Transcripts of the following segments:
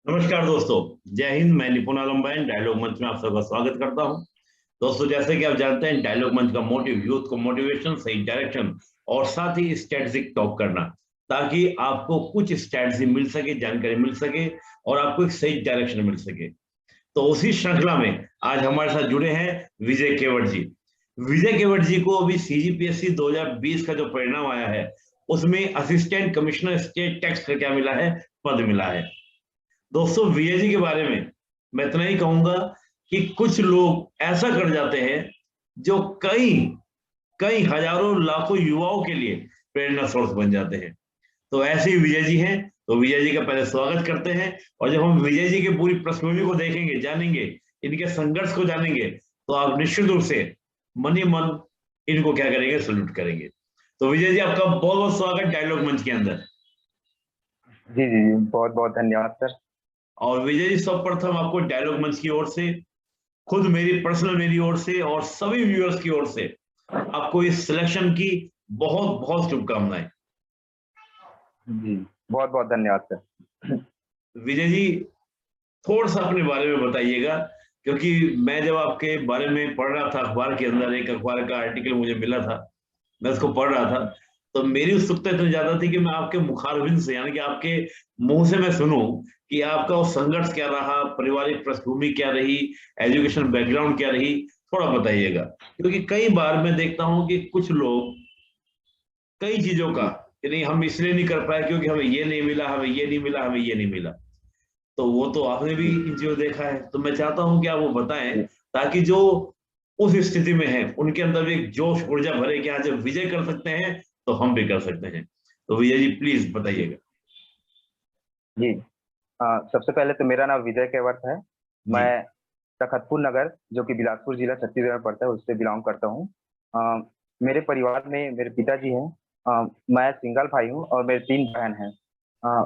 नमस्कार दोस्तों। जय हिंद। मैं निपुण आलम भाई डायलॉग मंच में आप सबका स्वागत करता हूं। दोस्तों, जैसे कि आप जानते हैं, डायलॉग मंच का मोटिव यूथ को मोटिवेशन, सही डायरेक्शन और साथ ही स्ट्रेटेजिक टॉक करना, ताकि आपको कुछ स्ट्रेटजी मिल सके, जानकारी मिल सके और आपको एक सही डायरेक्शन मिल सके। तो उसी श्रृंखला में आज हमारे साथ जुड़े हैं विजय केवट जी। विजय केवट जी को अभी सीजीपीएससी 2020 का जो परिणाम आया है, उसमें असिस्टेंट कमिश्नर स्टेट टैक्स का क्या मिला है, पद मिला है। दोस्तों, विजय जी के बारे में मैं इतना ही कहूंगा कि कुछ लोग ऐसा कर जाते हैं जो कई कई हजारों लाखों युवाओं के लिए प्रेरणा स्रोत बन जाते हैं। तो ऐसे ही विजय जी हैं, तो विजय जी का पहले स्वागत करते हैं। और जब हम विजय जी की पूरी पृष्ठभूमि को देखेंगे, जानेंगे, इनके संघर्ष को जानेंगे, तो आप निश्चित रूप से मन ही मन इनको क्या करेंगे, सल्यूट करेंगे। तो विजय जी, आपका बहुत बहुत स्वागत डायलॉग मंच के अंदर। जी जी जी, बहुत बहुत धन्यवाद सर। और विजय जी, सर्वप्रथम आपको डायलॉग मंच की ओर से, खुद मेरी ओर से और सभी व्यूअर्स की ओर से आपको इस सिलेक्शन की बहुत बहुत शुभकामनाएं। जी, बहुत बहुत धन्यवाद सर। विजय जी, थोड़ा सा अपने बारे में बताइएगा, क्योंकि मैं जब आपके बारे में पढ़ रहा था, अखबार के अंदर एक अखबार का आर्टिकल मुझे मिला था, मैं उसको पढ़ रहा था, तो मेरी उत्सुकता इतनी ज्यादा थी कि मैं आपके मुखारबिंद से, यानी कि आपके मुंह से मैं सुनूं कि आपका वो संघर्ष क्या रहा, पारिवारिक पृष्ठभूमि क्या रही, एजुकेशन बैकग्राउंड क्या रही, थोड़ा बताइएगा। क्योंकि कई बार मैं देखता हूं कि कुछ लोग कई चीजों का जी कि नहीं, हम इसलिए नहीं कर पाए क्योंकि हमें ये नहीं मिला, हमें ये नहीं मिला, हमें ये नहीं मिला। तो वो तो आपने भी जी इन चीजों देखा है, तो मैं चाहता हूं कि आप वो बताएं, जी ताकि जो उस स्थिति में है उनके अंदर भी एक जोश, ऊर्जा भरे कि आज जब विजय कर सकते हैं तो हम भी कर सकते हैं। तो विजय जी, प्लीज बताइएगा। जी। सबसे पहले तो मेरा नाम विजय केवट है। जी। मैं तखतपुर नगर, जो कि बिलासपुर जिला छत्तीसगढ़ में पड़ता है, उससे बिलोंग करता हूँ। अ, मेरे परिवार में मेरे पिताजी हैं। मैं सिंगल भाई हूँ और मेरे 3 बहन हैं।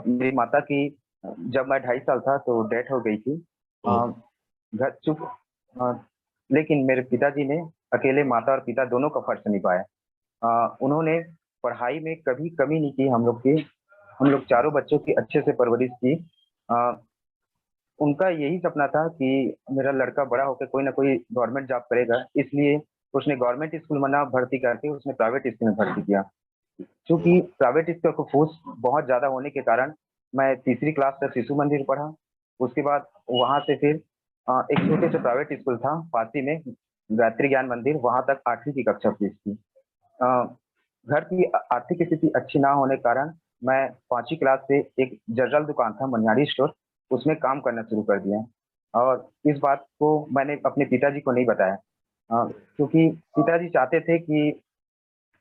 मेरी माता की जब मैं 2.5 साल था तो डेथ हो गई थी। ओ। अ, घर चूक अ, लेकिन मेरे पिताजी ने अकेले माता और पिता दोनों का फर्ज निभाया। उन्होंने पढ़ाई में कभी कमी नहीं की। हम लोग चारों बच्चों की अच्छे से परवरिश की। अ, उनका यही सपना था कि मेरा लड़का बड़ा होकर कोई ना कोई गवर्नमेंट जॉब करेगा, इसलिए उसने गवर्नमेंट स्कूल में ना भर्ती करके उसने प्राइवेट स्कूल में भर्ती किया। ओ। चूंकि प्राइवेट स्कूल को फीस बहुत ज्यादा होने के कारण मैं तीसरी क्लास तक शिशु मंदिर पढ़ा। उसके बाद वहां से फिर एक छोटे से प्राइवेट स्कूल था पासी में, गायत्री ज्ञान मंदिर, वहां तक 8वीं की कक्षा फीस थी। अ, घर की आर्थिक स्थिति अच्छी ना होने के कारण मैं 5वीं क्लास से एक जनरल दुकान था, मनिहारी स्टोर, उसमें काम करना शुरू कर दिया। और इस बात को मैंने अपने पिताजी को नहीं बताया, क्योंकि पिताजी चाहते थे कि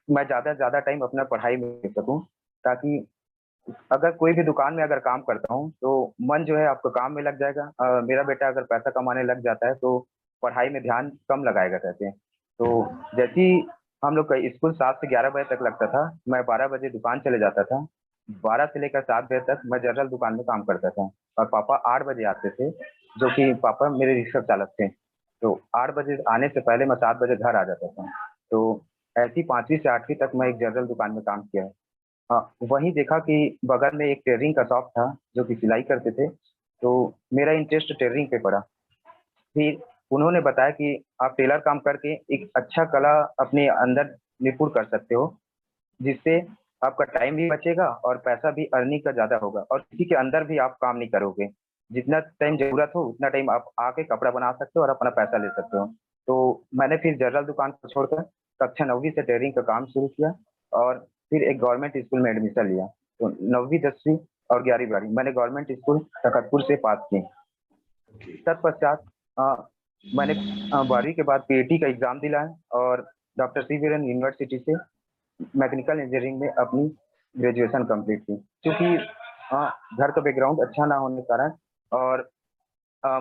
मैं ज़्यादा से ज़्यादा टाइम अपना पढ़ाई में दे सकूँ, ताकि अगर कोई भी दुकान में अगर काम करता हूँ, तो मन जो है आपका काम में लग जाएगा। मेरा बेटा अगर पैसा कमाने लग जाता है, तो पढ़ाई में ध्यान कम लगाएगा कहते हैं। तो जैसे ही हम लोग का स्कूल 7 से 11 बजे तक लगता था, मैं 12 बजे दुकान चले जाता था। 12 से लेकर 7 बजे तक मैं जनरल दुकान में काम करता था और पापा 8 बजे आते थे, जो कि पापा मेरे रिक्शा चालक थे। तो 8 बजे आने से पहले मैं 7 बजे घर आ जाता था। तो ऐसी 5वीं से 8वीं तक मैं एक जनरल दुकान में काम किया है। वहीं देखा कि बगल में एक टेलरिंग का शॉप था, जो कि सिलाई करते थे, तो मेरा इंटरेस्ट टेलरिंग पे पड़ा। फिर उन्होंने बताया कि आप टेलर काम करके एक अच्छा कला अपने अंदर निपुण कर सकते हो, जिससे आपका टाइम भी बचेगा और पैसा भी अर्निंग का ज़्यादा होगा, और किसी के अंदर भी आप काम नहीं करोगे। जितना टाइम ज़रूरत हो उतना टाइम आप आके कपड़ा बना सकते हो और अपना पैसा ले सकते हो। तो मैंने फिर जनरल दुकान को छोड़कर कक्षा 9वीं से टेलरिंग का काम शुरू किया और फिर एक गवर्नमेंट स्कूल में एडमिशन लिया। तो 9वीं, 10वीं और 11वीं, 12वीं मैंने गवर्नमेंट स्कूल तखतपुर से पास की। ओके। तत्पश्चात मैंने 12वीं के बाद पीएटी का एग्ज़ाम दिलाया और doctor C V Raman university से मैकेनिकल इंजीनियरिंग में अपनी ग्रेजुएशन कंप्लीट की। क्योंकि घर का बैकग्राउंड अच्छा ना होने के कारण और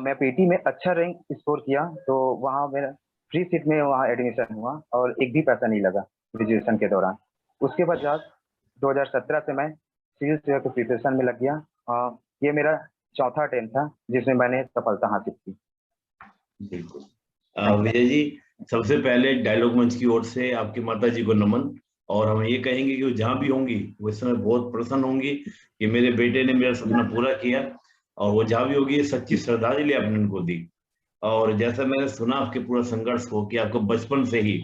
मैं पीटी में अच्छा रैंक स्कोर किया, तो वहाँ मेरा फ्री सीट में वहाँ एडमिशन हुआ और एक भी पैसा नहीं लगा ग्रेजुएशन के दौरान। उसके पश्चात 2017 से मैं सिविल सेवा के प्रिपरेशन में लग गया। ये मेरा चौथा अटेम्प्ट था जिसमें मैंने सफलता हासिल की। बिल्कुल। Thank you. विजय जी, सबसे पहले डायलॉग मंच की ओर से आपकी माता जी को नमन। और हम ये कहेंगे कि वो जहां भी होंगी वो इस समय बहुत प्रसन्न होंगी कि मेरे बेटे ने मेरा सपना पूरा किया। और वो जहाँ भी होगी सच्ची श्रद्धांजलि आपने उनको दी। और जैसा मैंने सुना आपके पूरा संघर्ष हो कि आपको बचपन से ही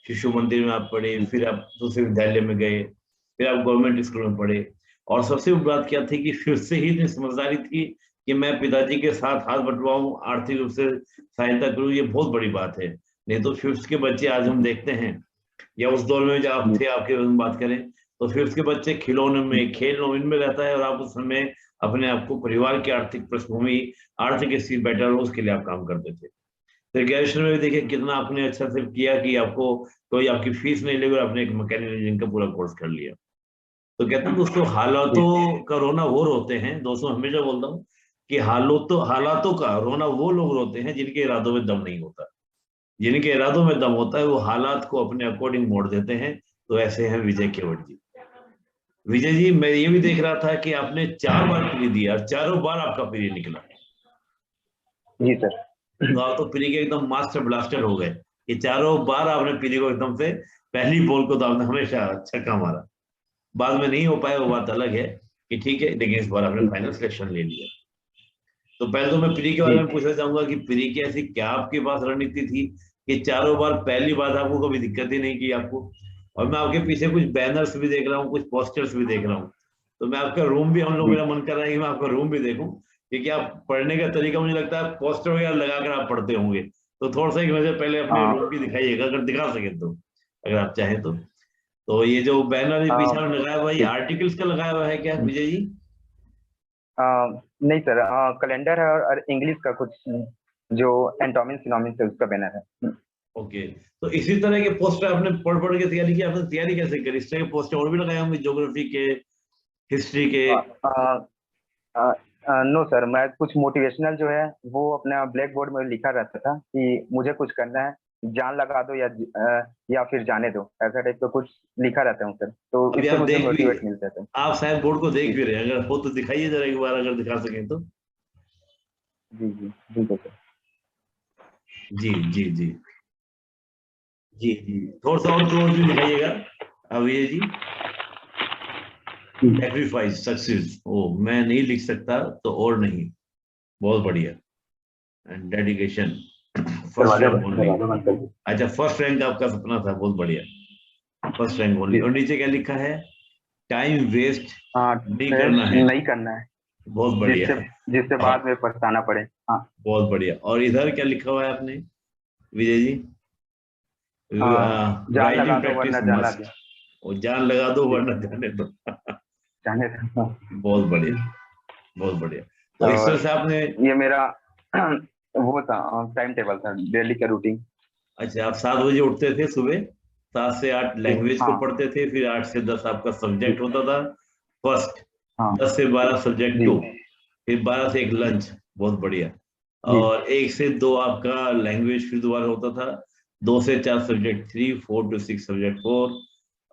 शिशु मंदिर में आप पढ़े, फिर आप दूसरे विद्यालय में गए, फिर आप गवर्नमेंट स्कूल में पढ़े, और सबसे बड़ी बात क्या थी कि फिर से ही इतनी समझदारी थी कि मैं पिताजी के साथ हाथ बंटवाऊं, आर्थिक रूप से सहायता करूं। ये बहुत बड़ी बात है। नहीं तो फिफ्थ के बच्चे आज हम देखते हैं, या उस दौर में जब आप थे आपके बात करें, तो फिफ्थ के बच्चे खिलौने में, खेल इनमें रहता है, और आप उस समय अपने आप को परिवार की आर्थिक पृष्ठभूमि, आर्थिक स्थिति बेटर हो उसके लिए आप काम करते थे। फिर ग्रेजुएशन में भी देखिए कितना आपने अच्छा से किया कि आपको कोई आपकी फीस नहीं लेगी और आपने एक मैकेनिकल इंजीनियरिंग का पूरा कोर्स कर लिया। तो कहते हैं दोस्तों, हालातों का रोना वो रोते हैं। दोस्तों हमेशा बोलता हूँ कि हालातों का रोना वो लोग रोते हैं जिनके इरादों में दम नहीं होता। जिनके इरादों में दम होता है वो हालात को अपने अकॉर्डिंग मोड़ देते हैं। तो ऐसे हैं विजय केवट जी। विजय जी, मैं ये भी देख रहा था कि आपने 4 बार प्री दिया और चारों बार आपका प्री निकला। जी सर। तो आप तो प्री के एकदम मास्टर ब्लास्टर हो गए कि चारों बार आपने प्री को एकदम से पहली बॉल को तो आपने हमेशा छक्का मारा। बाद में नहीं हो पाया वो बात अलग है कि ठीक है, लेकिन इस बार आपने फाइनल सिलेक्शन ले लिया। तो पहले तो मैं प्री के बारे में पूछना चाहूंगा कि प्री की ऐसी क्या आपके पास रणनीति थी कि चारों बार पहली बार आपको कभी दिक्कत ही नहीं की आपको। और मैं आपके पीछे कुछ बैनर्स भी देख रहा हूँ, कुछ पोस्टर्स भी देख रहा हूँ, तो मैं आपका रूम भी, हम लोग, मेरा मन कर रहा है कि मैं आपका रूम भी देखूं, क्योंकि आप पढ़ने का तरीका मुझे लगता है पोस्टर वगैरह लगाकर आप पढ़ते होंगे। तो थोड़ा सा एक नजर पहले अपने रूम की दिखाइएगा, अगर दिखा सके तो, अगर आप चाहें तो। तो ये जो बैनर है पीछे में लगाया हुआ है, ये आर्टिकल्स का लगाया हुआ है क्या विजय जी? नहीं सर, कैलेंडर है और इंग्लिश का कुछ जो एंटोमिन सिनोमिन से उसका बैनर है। ओके। तो इसी तरह के पोस्टर आपने पढ़ के तैयारी की? आपने तैयारी कैसे करी? इस तरह के पोस्टर और भी लगाए होंगे, ज्योग्राफी के, हिस्ट्री के? नो सर, मैं कुछ मोटिवेशनल जो है वो अपना ब्लैक बोर्ड में लिखा रहता था कि मुझे कुछ करना है, जान लगा दो या फिर जाने दो, ऐसा टाइप का कुछ लिखा रहता हूँ सर। तो अभी इससे आप मुझे देख भी, मोटिवेट मिलता था। आप शायद बोर्ड को देख जी भी रहे हैं, अगर हो तो दिखाइए जरा एक बार, अगर दिखा सकें तो। जी जी बिल्कुल सर। जी जी जी जी जी, थोड़ा सा और क्लोज भी दिखाइएगा अभी जी। सेक्रीफाइस सक्सेस, ओ मैं नहीं लिख सकता तो और नहीं, बहुत बढ़िया। And dedication, first rank only. अच्छा, फर्स्ट रैंक आपका सपना था, बहुत बढ़िया, फर्स्ट रैंक ओनली। और नीचे क्या लिखा है? टाइम वेस्ट हाँ, नहीं करना है। नहीं करना है, बहुत बढ़िया। जिससे जिससे हाँ, बाद में पछताना पड़े। हाँ बहुत बढ़िया। और इधर क्या लिखा हुआ है आपने विजय जी? जान लगा राइटिंग दो वरना प्रैक्टिस जाना दो। मस्ट, और जान लगा दो वरना जाने दो। जाने दो। बहुत बढ़िया, बहुत बढ़िया। तो इस तरह और से आपने, ये मेरा वो था, टाइम टेबल था, डेली का रूटीन। अच्छा आप 7 बजे उठते थे सुबह, 7 से 8 लैंग्वेज को हाँ पढ़ते थे, फिर 8 से 10 आपका जी सब्जेक्ट होता था फर्स्ट, हाँ 10 से 12 सब्जेक्ट जी 2, फिर 12 से एक लंच, बहुत बढ़िया। जी और 1 से 2 आपका लैंग्वेज फिर दोबारा होता था, 2 से 4 सब्जेक्ट 3, 4 to 6 सब्जेक्ट 4,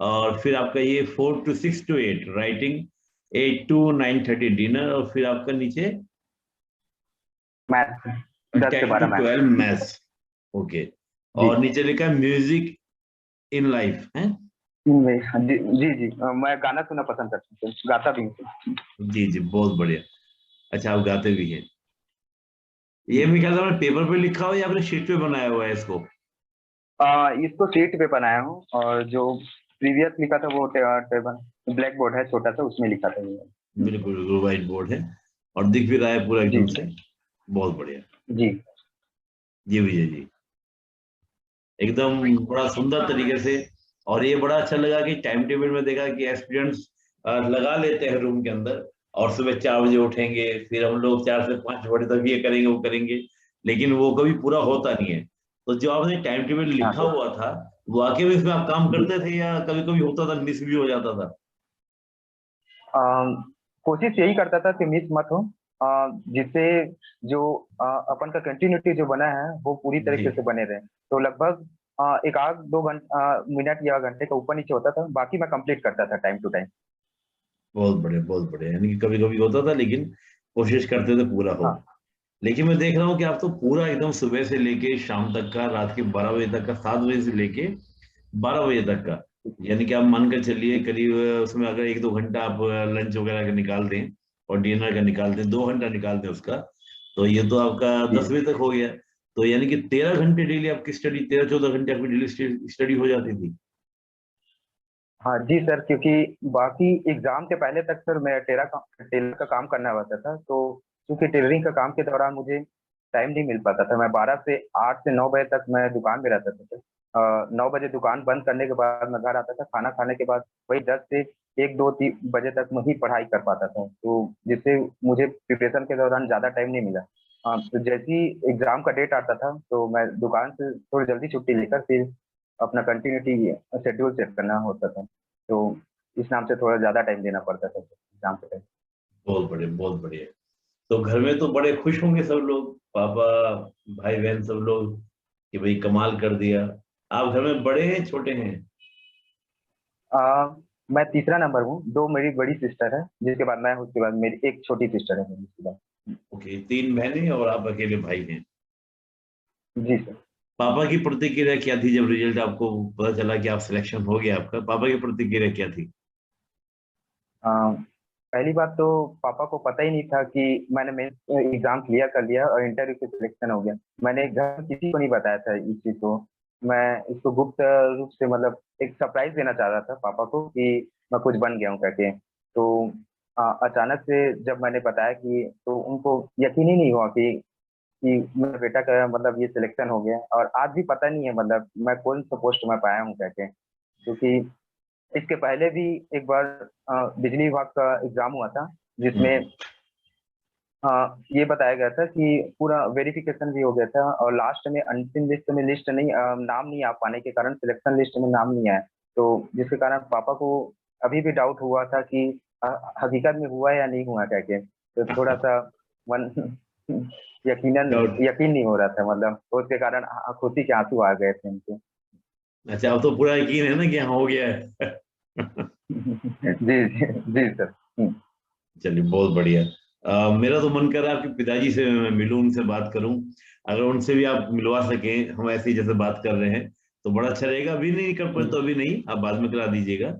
और फिर आपका ये 4 to 6 to 8 writing, 8 to 9:30 dinner, और फिर आपका नीचे मैथ 10 से 10 to 12 मैथ। 12 मैथ्स। ओके। जी और नीचे लिखा है म्यूजिक इन लाइफ है। जी जी जी, मैं गाना सुनना पसंद करता हूँ, गाता भी हूँ। जी जी, बहुत बढ़िया। अच्छा, आप गाते भी हैं? ये मेरे ख्याल से आपने पेपर पे लिखा हो या आपने शीट पे बनाया हुआ है इसको? इसको शीट पे बनाया हूँ, और जो प्रीवियस लिखा था वो टेबल ब्लैक बोर्ड है छोटा सा, उसमें लिखा था ये। बिल्कुल बिल्कुल, व्हाइट बोर्ड है, और दिख भी रहा है पूरा जी एकदम से, बहुत बढ़िया। जी जी विजय जी, एकदम बड़ा सुंदर तरीके से। और ये बड़ा अच्छा लगा कि टाइम टेबल में देखा कि स्टूडेंट्स लगा लेते हैं रूम के अंदर, और सुबह 4 बजे उठेंगे, फिर हम लोग 4 से 5 बजे तक ये करेंगे वो करेंगे, लेकिन वो कभी पूरा होता नहीं है। तो जो आपने टाइम टेबल हाँ लिखा हुआ था, वाकई में इसमें आप काम जी। करते थे या कभी कभी होता था, मिस भी हो जाता था? कोशिश यही करता था कि मिस मत हो, जिससे जो अपन का कंटिन्यूटी जो बना है वो पूरी जी, तरीके से बने रहे। तो लगभग एक आध दो घंटा मिनट या घंटे का ऊपर नीचे होता था, बाकी मैं कंप्लीट करता था टाइम टू टाइम। बहुत बढ़िया, बहुत बढ़िया। यानी कि कभी कभी होता था, लेकिन कोशिश करते थे पूरा हो। हाँ लेकिन मैं देख रहा हूँ कि आप तो पूरा एकदम सुबह से लेके शाम तक का, रात के 12 बजे तक का, 7 बजे से लेके 12 बजे तक का, यानी कि आप मान कर चलिए करीब उसमें अगर 1-2 घंटा आप लंच वगैरह का निकाल दें, और डिनर का निकालते हैं, 2 घंटा निकालते हैं उसका, तो ये तो आपका जी 10 बजे तक हो गया। तो यानी कि 13 घंटे डेली आपकी स्टडी, 13-14 घंटे आपकी डेली स्टडी हो जाती थी। हाँ जी सर, क्योंकि बाकी एग्जाम के पहले तक सर मैं टेलर का काम करना होता था, तो क्योंकि टेलरिंग का काम के दौरान मुझे टाइम नहीं मिल पाता था। मैं 12 से 8 से 9 बजे तक मैं दुकान में रहता था सर। 9 बजे दुकान बंद करने के बाद मैं घर आता था, खाना खाने के बाद वही 10 से 1-2-3 बजे तक मैं ही पढ़ाई कर पाता था, तो जिससे मुझे प्रिपरेशन के दौरान ज़्यादा टाइम नहीं मिला। तो जैसे ही एग्जाम का डेट आता था तो मैं दुकान से थोड़ी जल्दी छुट्टी लेकर फिर अपना कंटिन्यूटी शेड्यूल सेट करना होता था। तो इस नाम से थोड़ा ज़्यादा टाइम देना पड़ता था एग्ज़ाम के टाइम। बहुत बढ़िया, बहुत बढ़िया। तो घर में तो बड़े खुश होंगे सब लोग, पापा, भाई बहन सब लोग, कि भाई कमाल कर दिया। आप घर में बड़े हैं, छोटे हैं? अ, मैं तीसरा नंबर हूँ, 2 मेरी बड़ी सिस्टर है, जिसके बाद मैं हूँ, उसके बाद मेरी एक छोटी सिस्टर है मेरी उसके बाद। ओके, 3 बहनें और आप अकेले भाई हैं। जी सर। पापा की प्रतिक्रिया क्या थी जब रिजल्ट आपको पता चला कि आप सिलेक्शन हो गया आपका? पापा की प्रतिक्रिया क्या थी? अ, पहली बात तो पापा को पता ही नहीं था कि मैंने मेंस एग्ज़ाम क्लियर कर लिया और इंटरव्यू के सिलेक्शन हो गया। मैंने घर में किसी को नहीं बताया था इस चीज़ को। मैं इसको गुप्त रूप से मतलब एक सरप्राइज़ देना चाह रहा था पापा को कि मैं कुछ बन गया हूँ करके। तो अचानक से जब मैंने बताया कि तो उनको यकीन ही नहीं हुआ कि मेरा बेटा का मतलब ये सिलेक्शन हो गया, और आज भी पता नहीं है मतलब मैं कौन-सा पोस्ट में पाया हूँ करके। क्योंकि इसके पहले भी एक बार बिजली विभाग का एग्ज़ाम हुआ था, जिसमें हम्म। ये बताया गया था कि पूरा वेरिफ़िकेशन भी हो गया था और लास्ट में अंतिम लिस्ट में नाम नहीं आ पाने के कारण सिलेक्शन लिस्ट में नाम नहीं आया। तो जिसके कारण पापा को अभी भी डाउट हुआ था कि अ, हकीकत में हुआ या नहीं हुआ करके। तो थोड़ा-सा मन डाउट। यकीन नहीं हो रहा था, मतलब तो उसके कारण खुशी के आँसू आ गए थे उनके। अच्छा, अब तो पूरा यकीन है ना कि हाँ हो गया है। जी, जी, जी सर। हुँ। चलिए, बहुत बढ़िया। मेरा तो मन कर रहा है आपके पिताजी से मैं मिलूं, उनसे बात करूं। अगर उनसे भी आप मिलवा सकें, हम ऐसे ही जैसे बात कर रहे हैं, तो बड़ा अच्छा रहेगा। अभी नहीं कर पाए तो अभी नहीं, आप बाद में करा दीजिएगा।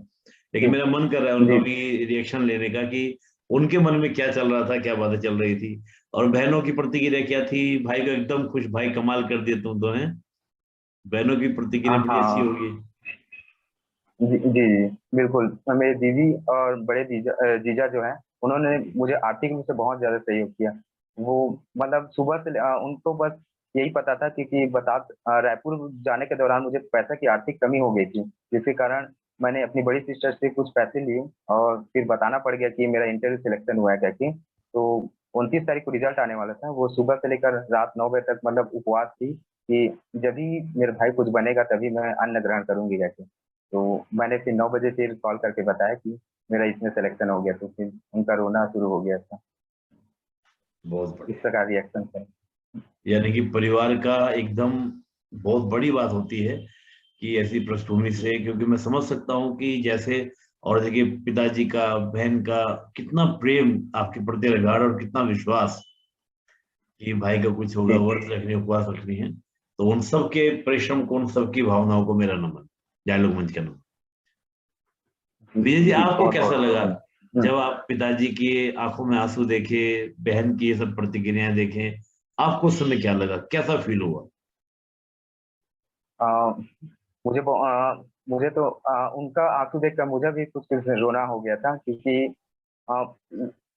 लेकिन जी, मेरा मन कर रहा है जी। उनका भी रिएक्शन लेने का, कि उनके मन में क्या चल रहा था, क्या बातें चल रही थी, और बहनों की प्रतिक्रिया क्या थी। भाई को एकदम खुश, भाई कमाल कर दिए तुम तो, हैं। बहनों की प्रतिक्रिया बड़ी अच्छी हाँ। होगी। जी, जी, जी, बिल्कुल। मेरे दीदी और बड़े जीजा जो हैं, उन्होंने जी। मुझे आर्थिक रूप से बहुत ज़्यादा सहयोग किया। वो मतलब सुबह से उनको बस यही पता था क्योंकि रायपुर जाने के दौरान मुझे पैसे की आर्थिक कमी हो गई थी, जिसके कारण मैंने अपनी बड़ी सिस्टर से कुछ पैसे लिए और फिर बताना पड़ गया कि मेरा इंटरव्यू सिलेक्शन हुआ है करके। तो 29 तारीख को रिज़ल्ट आने वाला था। वो सुबह से लेकर रात 9 बजे तक मतलब उपवास थी कि जब भी मेरे भाई कुछ बनेगा तभी मैं अन्न ग्रहण करूँगी करके। तो मैंने फिर 9 बजे फिर कॉल करके बताया कि मेरा इसमें सिलेक्शन हो गया, तो फिर उनका रोना शुरू हो गया था। बहुत इस बढ़िया। प्रकार रिएक्शन थे। यानी कि परिवार का एकदम बहुत बड़ी बात होती है कि ऐसी पृष्ठभूमि से, क्योंकि मैं समझ सकता हूँ कि जैसे, और देखिए पिताजी का, बहन का कितना प्रेम आपके प्रति लगाड़, और कितना विश्वास कि भाई का कुछ होगा, जी, व्रत रखनी, उपवास रखनी है। तो उन सब के परिश्रम को, उन सब की भावनाओं को मेरा नमन, डायलॉग मंच का नमन। जी, विजय जी, जी, आपको कैसा बहुत-बहुत लगा धन्यवाद। हुँ। जब आप पिताजी की आंखों में आंसू देखे, बहन की ये सब प्रतिक्रियाएं देखे? आपको उस समय क्या लगा, कैसा फील हुआ? अ, मुझे तो उनका आँसू देखकर मुझे भी कुछ-कुछ रोना हो गया था क्योंकि अ,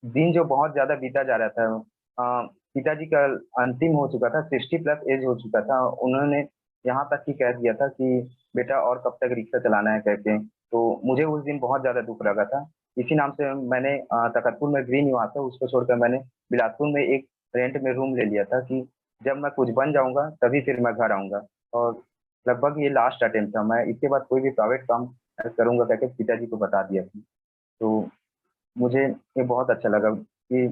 दिन जो बहुत ज़्यादा बीता जा रहा था। पिताजी का अंतिम हो चुका था, 60 प्लस एज हो चुका था। उन्होंने यहाँ तक कि कह दिया था कि बेटा और कब तक रिक्शा चलाना है करके। तो मुझे उस दिन बहुत ज़्यादा दुःख लगा था। इसी नाम से मैंने तकतपुर में गृह निवास है, उसको छोड़कर मैंने बिलासपुर में एक रेंट में रूम ले लिया था कि जब मैं कुछ बन जाऊँगा तभी फिर मैं घर आऊँगा। और लगभग ये लास्ट अटेम्प्ट था, मैं इसके बाद कोई भी प्राइवेट काम करूँगा करके पिताजी को बता दिया था। तो मुझे ये बहुत अच्छा लगा कि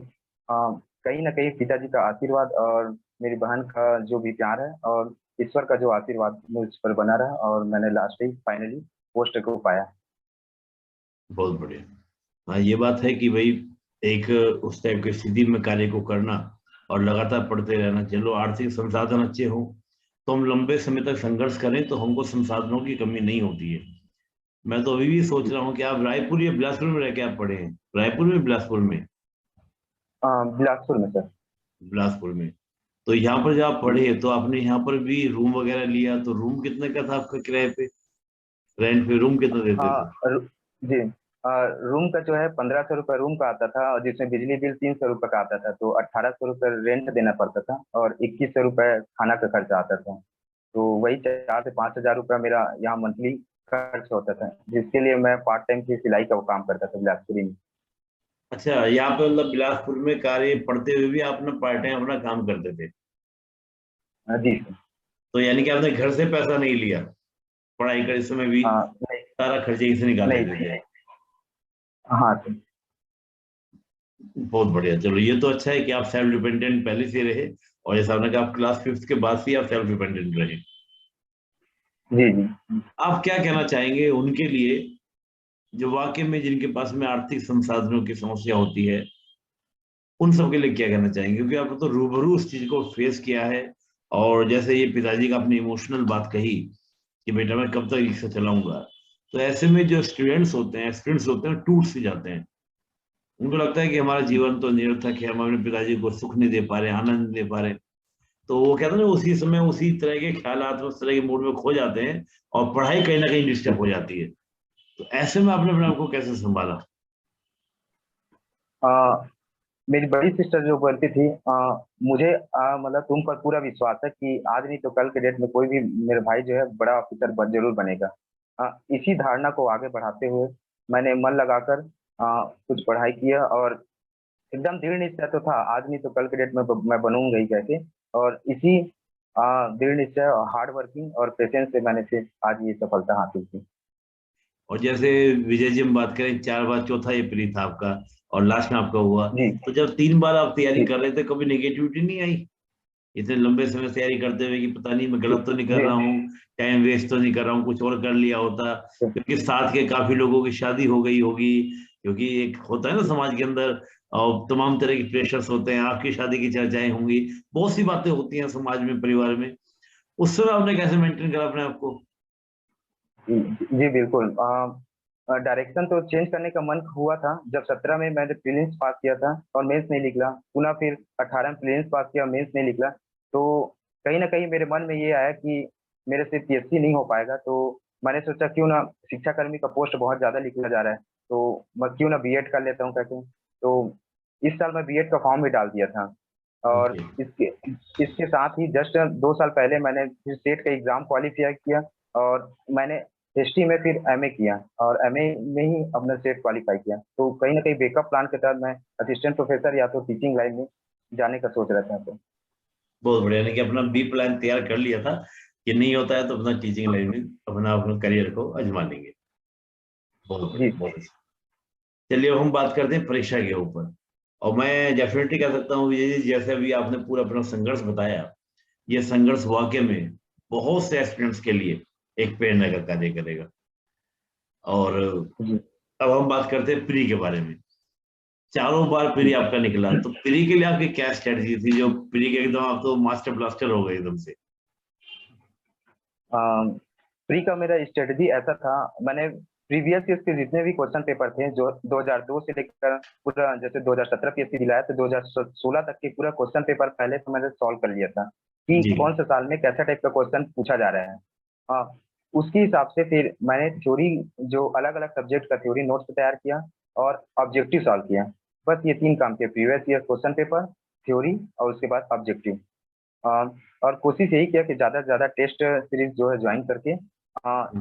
कहीं न कहीं पिताजी का आशीर्वाद और मेरी बहन का जो भी प्यार है और ईश्वर का जो आशीर्वाद मुझ पर बना रहा और मैंने लास्ट में फाइनली पोस्ट को पाया। बहुत बढ़िया। हाँ, ये बात है कि भाई एक उस टाइप की स्थिति में कार्य को करना और लगातार पढ़ते रहना, चलो आर्थिक संसाधन अच्छे हों तो हम लंबे समय तक संघर्ष करें तो हमको संसाधनों की कमी नहीं होती है। मैं तो अभी भी सोच जी। रहा हूँ कि आप रायपुर या बिलासपुर में रह के आप पढ़े हैं? रायपुर में, बिलासपुर में? बिलासपुर में सर। बिलासपुर में। तो यहाँ पर जब आप पढ़े तो आपने यहाँ पर भी रूम वगैरह लिया, तो रूम कितने का था आपका किराए पे, रेंट पे रूम कितना देते हाँ थे? जी। रूम का जो है 1500 रुपये रूम का आता था, और जिसमें बिजली बिल 300 रुपये का आता था, तो 1800 रुपये रेंट देना पड़ता था, और 2100 रुपये खाना का खर्चा आता था। तो वही 4 से 5 हजार रुपया मेरा यहाँ मंथली खर्च होता था, जिसके लिए मैं पार्ट टाइम की सिलाई का वो काम करता था बिलासपुरी में। अच्छा, यहाँ पे मतलब बिलासपुर में कार्य पढ़ते हुए भी आप ना पार्ट टाइम अपना काम करते थे? जी सर। तो यानी कि आपने घर से पैसा नहीं लिया, पढ़ाई करते समय भी नहीं। सारा खर्चे यहीं से निकाल नहीं लेते थे? सर। हाँ सर। बहुत बढ़िया। चलो ये तो अच्छा है कि आप सेल्फ डिपेंडेंट पहले से रहे, और जैसा आपने कहा आप क्लास फिफ्थ के बाद से ही आप सेल्फ डिपेंडेंट रहे। जी जी। आप क्या कहना चाहेंगे उनके लिए जो वाकई में जिनके पास में आर्थिक संसाधनों की समस्या होती है, उन सब के लिए क्या कहना चाहेंगे? क्योंकि आपने तो रूबरू उस चीज को फेस किया है। और जैसे ये पिताजी का अपनी इमोशनल बात कही कि बेटा मैं कब तक रिक्शा चलाऊंगा, तो ऐसे में जो स्टूडेंट्स होते हैं टूट से जाते हैं। उनको लगता है कि हमारा जीवन तो निरर्थक है, हम अपने पिताजी को सुख नहीं दे पा रहे, आनंद नहीं दे पा रहे। तो वो कहते हैं ना, उसी समय उसी तरह के ख्यालात में, उस तरह के मूड में खो जाते हैं, और पढ़ाई कहीं ना कहीं डिस्टर्ब हो जाती है। तो ऐसे में आपने अपने आप को कैसे संभाला? मेरी बड़ी सिस्टर जो बोलती थी, मुझे मतलब तुम पर पूरा विश्वास है कि आज नहीं तो कल के डेट में कोई भी मेरे भाई जो है बड़ा ऑफिसर जरूर बनेगा। इसी धारणा को आगे बढ़ाते हुए मैंने मन लगाकर कुछ पढ़ाई किया, और एकदम दृढ़ निश्चय तो था, आज नहीं तो कल के डेट में मैं बनूंगा ही कैसे। और इसी दृढ़ निश्चय, हार्ड वर्किंग और पेशेंस से मैंने फिर आज ये सफलता हासिल की। और जैसे विजय जी हम बात करें, 4 बार चौथा ये प्री था आपका, और लास्ट में आपका हुआ। जी तो जब 3 बार आप तैयारी जी कर रहे थे, कभी नेगेटिविटी नहीं आई इतने लंबे समय से तैयारी करते हुए कि पता नहीं मैं जी गलत तो नहीं कर जी रहा हूँ, टाइम वेस्ट तो नहीं कर रहा हूँ, कुछ और कर लिया होता? क्योंकि साथ के काफी लोगों की शादी हो गई होगी, क्योंकि एक होता है ना समाज के अंदर, और तमाम तरह के प्रेशर्स होते हैं, आपकी शादी की चर्चाएं होंगी, बहुत सी बातें होती हैं समाज में, परिवार में। उस समय आपने कैसे मेंटेन करा अपने आप को? जी बिल्कुल। डायरेक्शन तो चेंज करने का मन हुआ था जब 17 में मैंने प्रीलिम्स पास किया था और मेंस नहीं निकला, पुनः फिर 18 में प्रीलिम्स पास किया, मेंस नहीं निकला। तो कहीं ना कहीं मेरे मन में ये आया कि मेरे से पीएचडी नहीं हो पाएगा, तो मैंने सोचा क्यों ना, शिक्षा कर्मी का पोस्ट बहुत ज़्यादा लिखा जा रहा है, तो मैं क्यों ना बीएड कर लेता हूँ करके। तो इस साल मैं बीएड का फॉर्म भी डाल दिया था। और ओके। इसके इसके साथ ही जस्ट 2 साल पहले मैंने फिर स्टेट का एग्ज़ाम क्वालिफाई किया, और मैंने हिस्ट्री में फिर एमए किया, और एमए में ही अपना स्टेट क्वालिफाई किया। तो कहीं न कहीं बैकअप प्लान के तहत मैं असिस्टेंट प्रोफ़ेसर या तो टीचिंग लाइन में जाने का सोच रहा था तो। बहुत बढ़िया, यानी कि अपना बी प्लान तैयार कर लिया था कि नहीं होता है तो अपना टीचिंग लाइन में अपना अपना करियर को आजमा लेंगे। बहुत जी, बढ़िया, बहुत अच्छा। चलिए अब हम बात करते हैं परीक्षा के ऊपर। और मैं डेफिनेटली कह सकता हूँ विजय जी, जैसे अभी आपने पूरा अपना संघर्ष बताया, ये संघर्ष वाकई में बहुत से एस्पिरेंट्स के लिए एक प्रेरणा का कार्य करेगा। और जी। अब हम बात करते हैं प्री के बारे में। 4 बार प्री आपका निकला, तो प्री के लिए आपकी क्या स्ट्रेटजी थी, जो प्री के एकदम आप तो मास्टर ब्लास्टर हो गए एकदम से? अ, प्री का मेरा स्ट्रेटजी ऐसा था, मैंने प्रीवियस ईयर के जितने भी क्वेश्चन पेपर थे जो 2002 से लेकर पूरा, जैसे 2017 पीएससी दिलाया तो 2016 तक के पूरा क्वेश्चन पेपर पहले से मैंने सॉल्व कर लिया था कि जी। कौन से साल में कैसा टाइप का क्वेश्चन पूछा जा रहा है। हाँ, उसके हिसाब से फिर मैंने थ्योरी, जो अलग-अलग सब्जेक्ट का थ्योरी नोट्स तैयार किया और ऑब्जेक्टिव सॉल्व किया। बस ये 3 काम किए, previous year question paper, theory और उसके बाद ऑब्जेक्टिव। अ, और कोशिश यही किया कि ज़्यादा से ज़्यादा टेस्ट सीरीज़ जो है जॉइन करके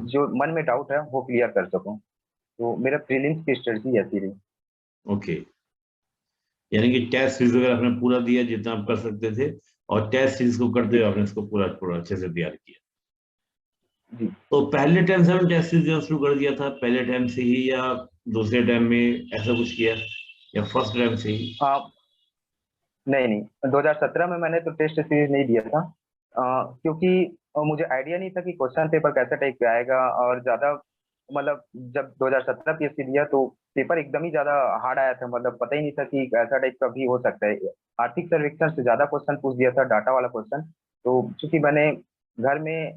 जो मन में डाउट है वो क्लियर कर सकूँ। तो मेरा प्रीलिम्स की स्ट्रेटजी ऐसी रही। ओके, यानी कि टेस्ट सीरीज वगैरह आपने पूरा दिया जितना आप कर सकते थे, और टेस्ट सीरीज को करते जी, हुए आपने इसको पूरा पूरा अच्छे से तैयार किया। जी। तो पहले टाइम से आपने टेस्ट सीरीज देना शुरू कर दिया था, पहले टाइम से ही, या दूसरे टाइम में ऐसा कुछ किया, या फर्स्ट टाइम से ही? हाँ, नहीं, नहीं, 2017 में मैंने तो टेस्ट सीरीज़ नहीं दिया था, क्योंकि मुझे आइडिया नहीं था कि क्वेश्चन पेपर कैसा टाइप का आएगा, और ज़्यादा मतलब जब 2017 पीएससी दिया तो पेपर एकदम ही ज़्यादा हार्ड आया था, मतलब पता ही नहीं था कि ऐसा टाइप का भी हो सकता है। आर्थिक सर्वेक्षण से ज़्यादा क्वेश्चन पूछ दिया था, डाटा वाला क्वेश्चन। तो चूँकि मैंने घर में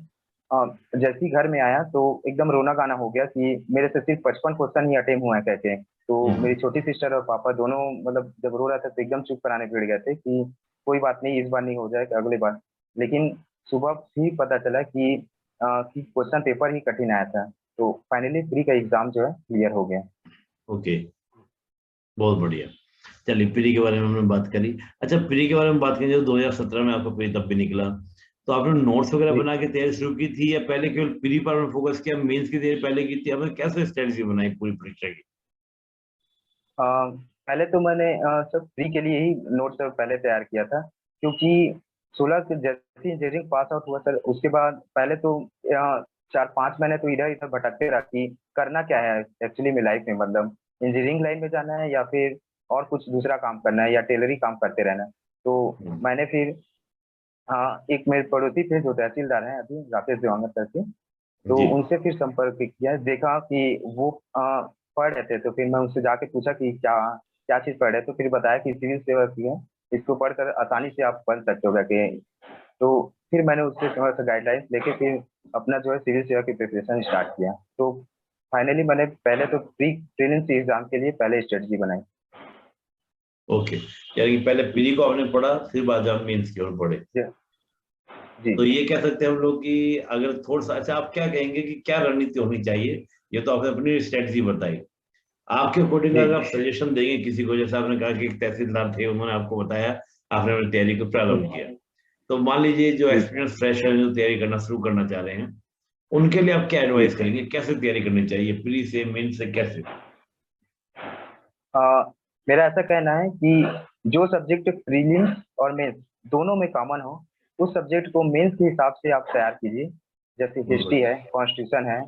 जैसे ही घर में आया तो एकदम रोना गाना हो गया कि मेरे से सिर्फ 55 क्वेश्चन ही अटेम्प्ट हुए हैं कहते। तो मेरी छोटी सिस्टर और पापा दोनों मतलब जब रो रहा था तो एकदम चुप कराने पड़ गए थे कि कोई बात नहीं, इस बार नहीं हो जाएगा, अगली बार। लेकिन सुबह ही पता चला कि क्वेश्चन पेपर ही कठिन आया था। तो फाइनली प्री का एग्जाम जो है क्लियर हो गया। ओके, बहुत बढ़िया। चलिए, प्री के बारे में हमने बात करी। अच्छा, प्री के बारे में बात करें, जो 2017 में आपका प्री तब भी निकला, तो आपने नोट्स वगैरह जी। बना के तैयारी शुरू की थी या पहले केवल प्री पर फोकस किया, मेंस की तैयारी पहले की थी? आपने कैसे स्ट्रेटजी बनाई पूरी परीक्षा की? अ, पहले तो मैंने सब प्री के लिए ही नोट्स पहले तैयार किया था, क्योंकि 16 से जैसे इंजीनियरिंग पास आउट हुआ सर, उसके बाद पहले तो 4-5 महीने तो इधर-इधर भटकते रहा कि करना क्या है एक्चुअली में लाइफ में, मतलब इंजीनियरिंग लाइन में जाना है या फिर और कुछ दूसरा काम करना है या टेलरिंग काम करते रहना है। तो मैंने फिर एक मेरे पड़ोसी थे जो तहसीलदार हैं अभी, राकेश देवांगन करके, तो जी। उनसे फिर संपर्क किया, देखा कि वो पढ़ रहे थे, तो फिर मैं उनसे जाके पूछा कि क्या क्या चीज़ पढ़ रहे हैं? तो फिर बताया कि सिविल सेवा की है, इसको पढ़कर आसानी से आप बन सकते हो करके। तो फिर मैंने उससे थोड़ा-सा गाइडलाइंस लेके फिर अपना जो है सिविल सेवा की प्रिपरेशन स्टार्ट किया। तो फाइनली मैंने पहले तो प्रीलिम्स एग्ज़ाम के लिए पहले स्ट्रेटजी बनाई। ओके, यानी कि पहले प्री को आपने पढ़ा, फिर बाद में मेंस की ओर बढ़े। जी, जी। तो ये कह सकते हैं हम लोग कि अगर थोड़ा सा, अच्छा आप क्या कहेंगे कि क्या रणनीति होनी चाहिए? ये तो आपने अपनी स्ट्रेटजी बताई, आपके अकॉर्डिंग जी, अगर आप सजेशन देंगे किसी को, जैसे आपने कहा कि एक तहसीलदार थे, उन्होंने आपको बताया, आपने अपनी तैयारी को प्रारंभ किया, तो मान लीजिए जो जी। एक्सपीरियंस फ्रेश है, जो तैयारी करना शुरू करना चाह रहे हैं, उनके लिए आप क्या जी। एडवाइस करेंगे? कैसे तैयारी करनी चाहिए, प्री से, मेन से, कैसे? अ, मेरा ऐसा कहना है कि जो सब्जेक्ट प्रीलिम्स और मेंस दोनों में कॉमन हो, उस सब्जेक्ट को मेंस के हिसाब से आप तैयार कीजिए। जैसे बहुत हिस्ट्री है, बढ़िया। कॉन्स्टिट्यूशन है,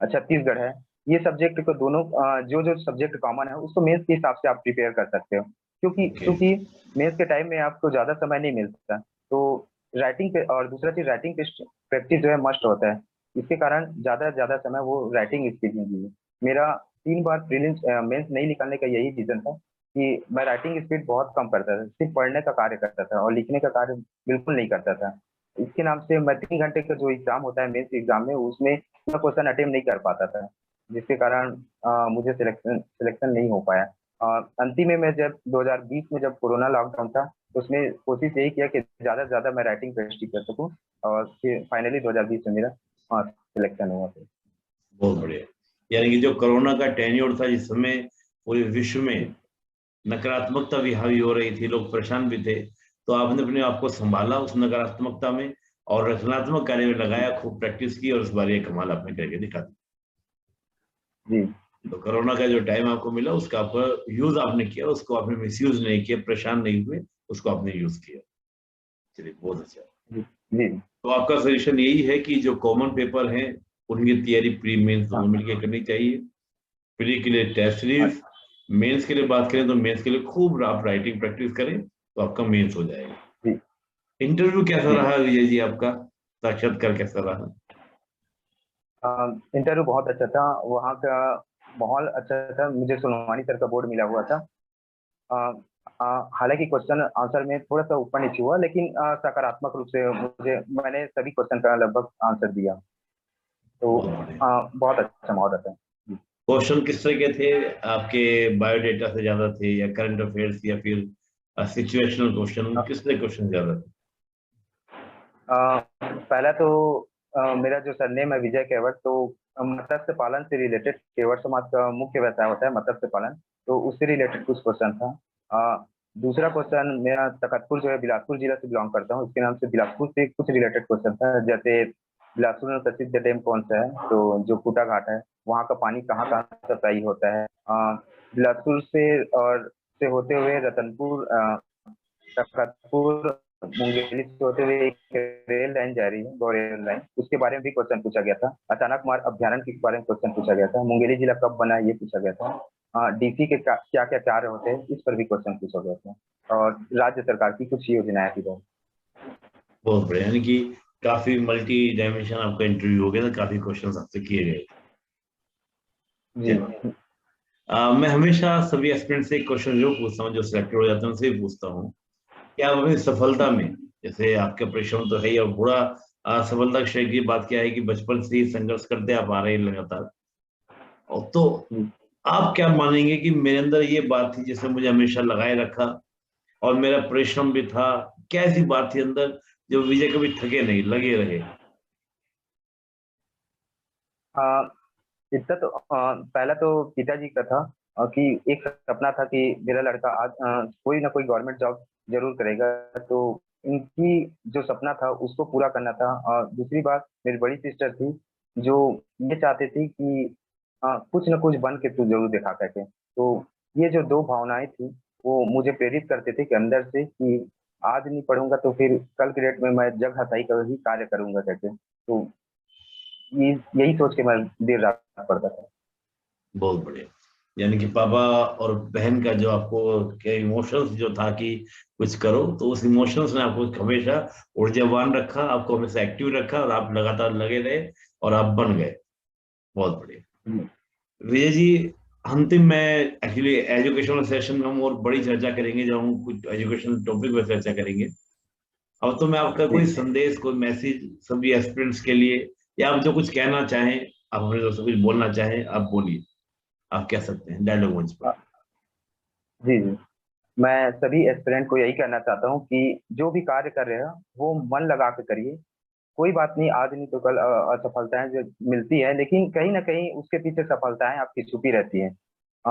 छत्तीसगढ़ है, ये सब्जेक्ट को दोनों जो सब्जेक्ट कॉमन है उसको मेंस के हिसाब से आप प्रिपेयर कर सकते हो। क्योंकि ओके। क्योंकि मेंस के टाइम में आपको ज़्यादा समय नहीं मिलता, तो राइटिंग पे और दूसरा चीज़ राइटिंग प्रैक्टिस जो है मस्ट होता है। इसके कारण ज़्यादा से ज़्यादा समय वो राइटिंग स्किल में दीजिए। मेरा 3 बार प्रीलिम्स मेंस नहीं निकालने का यही रीज़न था कि मैं राइटिंग स्पीड बहुत कम करता था, सिर्फ़ पढ़ने का कार्य करता था और लिखने का कार्य बिल्कुल नहीं करता था। इसके नाम से मैं 3 घंटे का जो एग्ज़ाम होता है मेंस एग्ज़ाम में, उसमें मैं क्वेश्चन अटेम्प्ट नहीं कर पाता था, जिसके कारण मुझे सिलेक्शन सिलेक्शन नहीं हो पाया। अंतिम में मैं जब 2020 में जब कोरोना लॉकडाउन था, तो उसमें कोशिश यही किया कि ज़्यादा से ज़्यादा मैं राइटिंग प्रैक्टिस कर सकूँ और फिर फाइनली 2020 में मेरा सिलेक्शन हुआ फिर। बहुत बढ़िया। यानी कि जो कोरोना का टेन्योर था, जिस समय पूरे विश्व में नकारात्मकता भी हावी हो रही थी, लोग परेशान भी थे, तो आपने अपने आप को संभाला उस नकारात्मकता में और रचनात्मक कार्य में लगाया, खूब प्रैक्टिस की और उस बार ये कमाल आपने करके दिखा दिया। जी। तो कोरोना का जो टाइम आपको मिला, उसका आप यूज आपने किया, उसको आपने मिसयूज नहीं किया, परेशान नहीं हुए, उसको आपने यूज किया। चलिए, बहुत अच्छा। जी। जी। तो आपका सजेशन यही है कि जो कॉमन पेपर हैं, उनकी तैयारी प्री मेंस दोनों हाँ। मिलकर करनी चाहिए। प्री के लिए टेस्ट हाँ। सीरीज, मेंस के लिए बात करें तो मेंस के लिए खूब आप राइटिंग प्रैक्टिस करें तो आपका मेंस हो जाएगा। जी। इंटरव्यू कैसा जी। रहा विजय जी आपका? साक्षात्कार कैसा रहा? इंटरव्यू बहुत अच्छा था, वहाँ का माहौल अच्छा था, मुझे सोनवानी सर का बोर्ड मिला हुआ था। अ हालाँकि क्वेश्चन आंसर में थोड़ा-सा ऊपर-नीचे हुआ, लेकिन सकारात्मक रूप से मैंने सभी क्वेश्चन का लगभग आंसर दिया। तो बहुत बढ़िया। बहुत अच्छा माहौल रहता है। जी। क्वेश्चन किस तरह के थे? आपके बायोडेटा से ज्यादा थे या करंट अफेयर्स या फिर सिचुएशनल क्वेश्चन, अ किस तरह क्वेश्चन ज्यादा थे? पहला तो मेरा जो सरनेम है विजय केवट, तो मत्स्य पालन से रिलेटेड केवट समाज का मुख्य व्यवसाय होता है मत्स्य पालन, तो उससे रिलेटेड कुछ क्वेश्चन था। दूसरा क्वेश्चन, मेरा तखतपुर जो है बिलासपुर जिला से बिलॉन्ग करता हूँ, इसके नाम से बिलासपुर से कुछ रिलेटेड क्वेश्चन था, जैसे बिलासपुर में प्रसिद्ध डैम कौन सा है? तो जो खूटा घाट है, वहाँ का पानी कहाँ-कहाँ सप्लाई होता है? बिलासपुर से और से होते हुए रतनपुर तखतपुर मुंगेली से होते हुए एक रेल लाइन जा रही है, गौ रेल लाइन, उसके बारे में भी क्वेश्चन पूछा गया था। अचानक मार अभ्यारण्य के बारे में क्वेश्चन पूछा गया था। मुंगेली जिला कब बना, ये पूछा गया था। डीसी के क्या-क्या कार्य होते हैं, इस पर भी क्वेश्चन पूछा गया था और राज्य सरकार की कुछ योजनाएँ थी बहुत। बहुत बढ़िया, यानी कि काफी मल्टी डायमेंशन आपका इंटरव्यू हो गया था, काफी क्वेश्चन आपसे किए गए। जी। मैं हमेशा सभी एस्पिरेंट से एक क्वेश्चन जो पूछता हूँ, जो सिलेक्टेड हो जाते हैं उनसे भी पूछता हूँ कि आप अपनी सफलता में, जैसे आपका परिश्रम तो है ही और पूरा असफलता के श्रेय की बात क्या है कि बचपन से ही संघर्ष करते आप आ रहे हैं लगातार। और तो आप क्या मानेंगे कि मेरे अंदर ये बात थी जिसने मुझे हमेशा लगाए रखा और मेरा परिश्रम भी था, क्या ऐसी बात थी अंदर जो विजय कभी थके नहीं, लगे रहे? इतना तो पहला तो पिताजी का था, कि एक सपना था कि मेरा लड़का आज कोई ना कोई गवर्नमेंट जॉब जरूर करेगा। तो इनकी जो सपना था उसको पूरा करना था। और दूसरी बात मेरी बड़ी सिस्टर थी, जो ये चाहते थी कि कुछ ना कुछ बन के तू जरूर दिखा करके। तो ये जो दो भावनाएं थी वो मुझे प्रेरित करते थे कि अंदर से कि आज नहीं पढ़ूंगा तो फिर कल के डेट में मैं जग हथाई कर ही कार्य करूंगा करके। तो ये यही सोच के मैं देर रात पढ़ता था। बहुत बढ़िया। यानी कि पापा और बहन का जो आपको क्या इमोशंस जो था कि कुछ करो, तो उस इमोशंस ने आपको हमेशा ऊर्जावान रखा, आपको हमेशा एक्टिव रखा और आप लगातार लगे रहे और आप बन गए। बहुत बढ़िया। विजय जी, अंतिम में एक्चुअली एजुकेशनल सेशन में हम और बड़ी चर्चा करेंगे जब हम कुछ एजुकेशनल टॉपिक पर चर्चा करेंगे। अब तो मैं आपका जी कोई संदेश, कोई मैसेज सभी एस्पिरेंट्स के लिए, या आप जो कुछ कहना चाहें, आप अपने दोस्तों को कुछ बोलना चाहें, आप बोलिए। आप कह सकते हैं डायलॉग मंच पर। जी जी, मैं सभी एस्पिरेंट को यही कहना चाहता हूँ कि जो भी कार्य कर रहे हो वो मन लगा के करिए। कोई बात नहीं, आज नहीं तो कल असफलताएं जो मिलती है, लेकिन कहीं ना कहीं उसके पीछे सफलताएं आपकी छुपी रहती हैं। अ,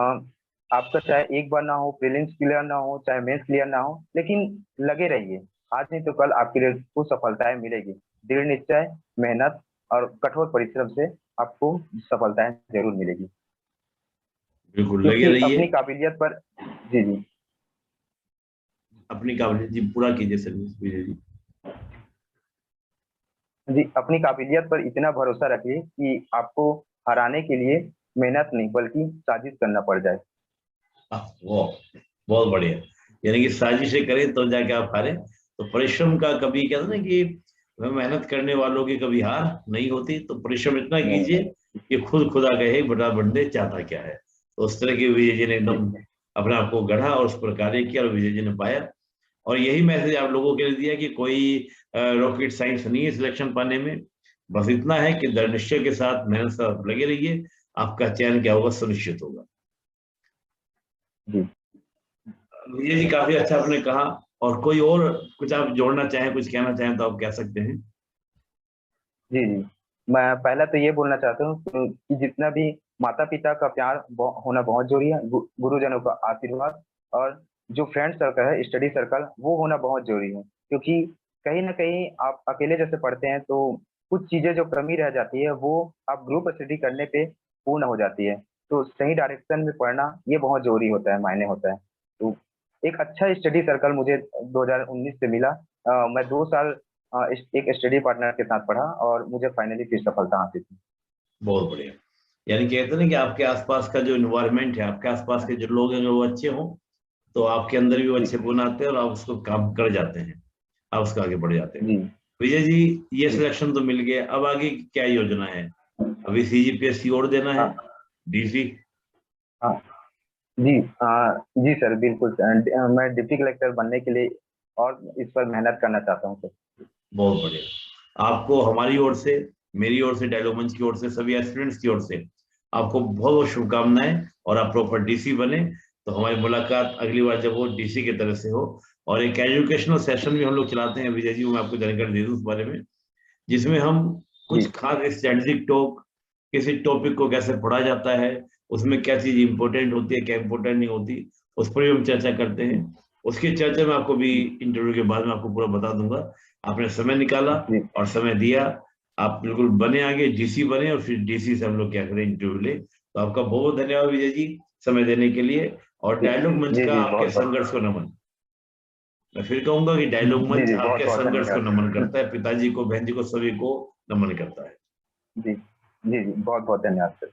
आपका चाहे एक बार ना हो, प्रीलिम्स क्लियर ना हो, चाहे मेंस क्लियर ना हो, लेकिन लगे रहिए। आज नहीं तो कल आपके लिए कुछ सफलताएं मिलेगी। दृढ़ निश्चय, मेहनत और कठोर परिश्रम से आपको सफलताएं जरूर मिलेगी। बिल्कुल लगे क्योंकि रहिए। अपनी काबिलियत पर। जी जी। अपनी काबिलियत जी पूरा कीजिए सर्विस विजय जी। जी, अपनी काबिलियत पर इतना भरोसा रखिए कि आपको हराने के लिए मेहनत नहीं बल्कि साजिश करना पड़ जाए। वो बहुत बढ़िया। यानी कि साजिशें करें तो जाके आप हारे। तो परिश्रम का कभी कहते हैं ना कि मेहनत करने वालों की कभी हार नहीं होती, तो परिश्रम इतना नहीं कीजिए नहीं। कि खुद खुदा कहे बड़ा बंदे चाहता क्या है। तो उस तरह की विजय जी ने जी एकदम अपने आप को गढ़ा और उस पर कार्य किया और विजय जी ने पाया। और यही मैसेज आप लोगों के लिए दिया कि कोई रॉकेट साइंस नहीं है सिलेक्शन पाने में। बस इतना है कि दृढ़ निश्चय के साथ मेहनत से आप लगे रहिए, आपका चयन क्या होगा सुनिश्चित होगा। जी। विजय जी काफी अच्छा आपने कहा। और कोई और कुछ आप जोड़ना चाहें, कुछ कहना चाहें तो आप कह सकते हैं। जी जी, मैं पहला तो ये बोलना चाहता हूँ कि जितना भी माता पिता का प्यार होना बहुत जरूरी है, गुरुजनों का आशीर्वाद और जो फ्रेंड सर्कल है, स्टडी सर्कल, वो होना बहुत जरूरी है। क्योंकि कहीं ना कहीं आप अकेले जैसे पढ़ते हैं तो कुछ चीजें जो कमी रह जाती है वो आप ग्रुप स्टडी करने पे पूर्ण हो जाती है। तो सही डायरेक्शन में पढ़ना ये बहुत जरूरी होता है, मायने होता है। तो एक अच्छा स्टडी सर्कल मुझे 2019 से मिला। मैं 2 साल एक स्टडी पार्टनर के साथ पढ़ा और मुझे फाइनली फिर सफलता हासिल की। बहुत बढ़िया। यानी कहते हैं ना कि आपके आसपास का जो इन्वायरमेंट है, आपके आसपास के जो लोग हैं, अगर वो अच्छे हों तो आपके अंदर भी वो जी अच्छे गुण आते हैं और आप उसको काम कर जाते हैं, आप उसको आगे बढ़ जाते हैं। जी विजय जी, ये जी। सिलेक्शन तो मिल गया, अब आगे क्या योजना है? अभी सीजीपीएससी और देना है, हाँ डीसी? हाँ। जी जी सर, बिल्कुल सर। मैं डिप्टी कलेक्टर बनने के लिए और इस पर मेहनत करना चाहता हूँ सर। बहुत बढ़िया। आपको हमारी ओर से, मेरी ओर से, डायलॉग मंच की ओर से, सभी एस्पिरेंट्स की ओर से आपको बहुत बहुत शुभकामनाएं। और आप प्रॉपर डीसी बने तो हमारी मुलाकात अगली बार जब वो डीसी की तरफ से हो। और एक एजुकेशनल सेशन भी हम लोग चलाते हैं विजय जी, मैं आपको जानकारी दे दूं उस बारे में, जिसमें हम जी कुछ खास स्ट्रेटेजिक टॉक, किसी टॉपिक को कैसे पढ़ा जाता है, उसमें क्या चीज इंपॉर्टेंट होती है, क्या इंपॉर्टेंट नहीं होती, उस पर भी हम चर्चा करते हैं। उसकी चर्चा में आपको भी इंटरव्यू के बाद में आपको पूरा बता दूंगा। आपने समय निकाला जी और समय दिया, आप बिल्कुल बने, आगे डीसी बने और फिर डीसी से हम लोग क्या करें, इंटरव्यू ले। तो आपका बहुत बहुत धन्यवाद विजय जी, समय देने के लिए। और जी डायलॉग मंच जी का जी, आपके बहुत बहुत। संघर्ष को नमन। मैं फिर कहूंगा कि डायलॉग जी मंच जी, बहुत आपके बहुत संघर्ष को नमन धन्यवाद। करता है, पिताजी को, बहन जी को, सभी को नमन करता है। जी जी जी, बहुत बहुत धन्यवाद सर।